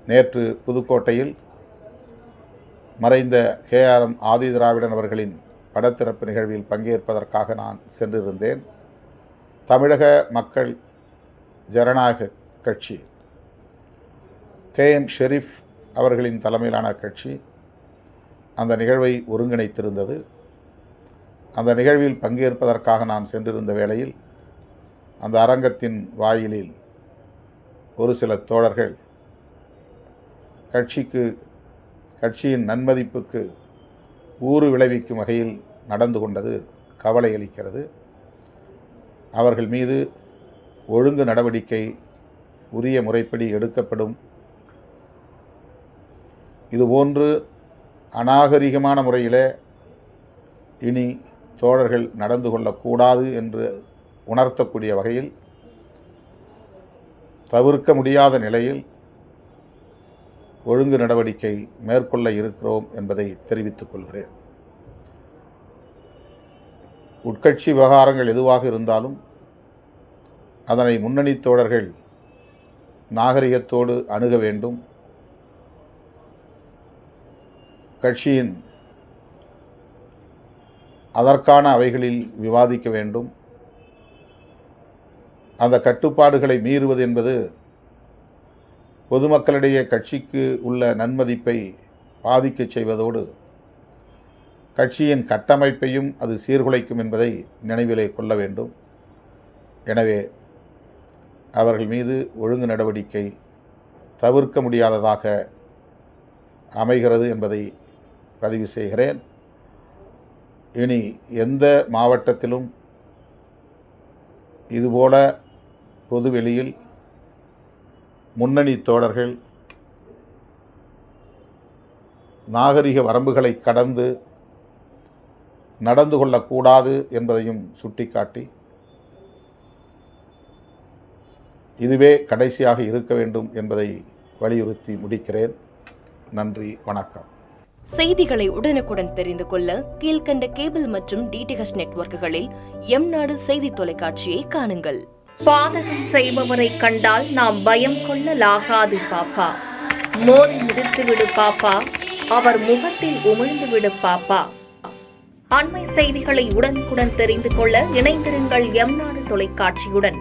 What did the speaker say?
நேற்று புதுக்கோட்டையில் மறைந்த KRM ஆதிதிராவிடன் அவர்களின் படத்திறப்பு நிகழ்வில் பங்கேற்பதற்காக நான் சென்றிருந்தேன். தமிழக மக்கள் ஜனநாயக கட்சி, KN ஷெரீப் அவர்களின் தலைமையிலான கட்சி அந்த நிகழ்வை ஒருங்கிணைத்திருந்தது. அந்த நிகழ்வில் பங்கேற்பதற்காக நான் சென்றிருந்த வேளையில் அந்த அரங்கத்தின் வாயிலில் ஒரு சில தோழர்கள் கட்சியின் நன்மதிப்புக்கு ஊறு விளைவிக்கும் வகையில் நடந்து கொண்டது கவலை அளிக்கிறது. அவர்கள் மீது ஒழுங்கு நடவடிக்கை உரிய முறைப்படி எடுக்கப்படும். இதுபோன்று அநாகரிகமான முறையிலே இனி தோழர்கள் நடந்து கொள்ளக்கூடாது என்று உணர்த்தக்கூடிய வகையில் தவிர்க்க முடியாத நிலையில் ஒழுங்கு நடவடிக்கை மேற்கொள்ள இருக்கிறோம் என்பதை தெரிவித்துக் கொள்கிறேன். உட்கட்சி விவகாரங்கள் எதுவாக இருந்தாலும் அதனை முன்னணி தோழர்கள் நாகரிகத்தோடு அணுக வேண்டும். கட்சியின் அதற்கான அவைகளில் விவாதிக்க வேண்டும். அந்த கட்டுப்பாடுகளை மீறுவது என்பது பொதுமக்களிடையே கட்சிக்கு உள்ள நன்மதிப்பை பாதிக்கச் செய்வதோடு கட்சியின் கட்டமைப்பையும் அது சீர்குலைக்கும் என்பதை நினைவிலே கொள்ள வேண்டும். எனவே அவர்கள் மீது ஒழுங்கு நடவடிக்கை தவிர்க்க முடியாததாக அமைகிறது என்பதை பதிவு செய்கிறேன். இனி எந்த மாவட்டத்திலும் இதுபோல பொதுவெளியில் முன்னணி தோழர்கள் நாகரிக வரம்புகளை கடந்து நடந்து கொள்ளக்கூடாது என்பதையும் சுட்டிக்காட்டி இதுவே கடைசியாக இருக்க வேண்டும் என்பதை வலியுறுத்தி முடிக்கிறேன். நன்றி, வணக்கம். செய்திகளை உடனுக்குடன் தெரிந்து கொள்ள கீழ்க்கண்ட கேபிள் மற்றும் DTH நெட்வொர்க்குகளில் எம்நாடு செய்தி தொலைக்காட்சியை காணுங்கள். பாதகம் செய்பவரை கண்டால் நாம் பயம் கொள்ளலாகாது பாப்பா. மோதி மிதித்து விடு பாப்பா, அவர் முகத்தில் உமிழ்ந்து விடு பாப்பா. அண்மை செய்திகளை உடனுக்குடன் தெரிந்து கொள்ள இணைந்திருங்கள் எம்நாடு தொலைக்காட்சியுடன்.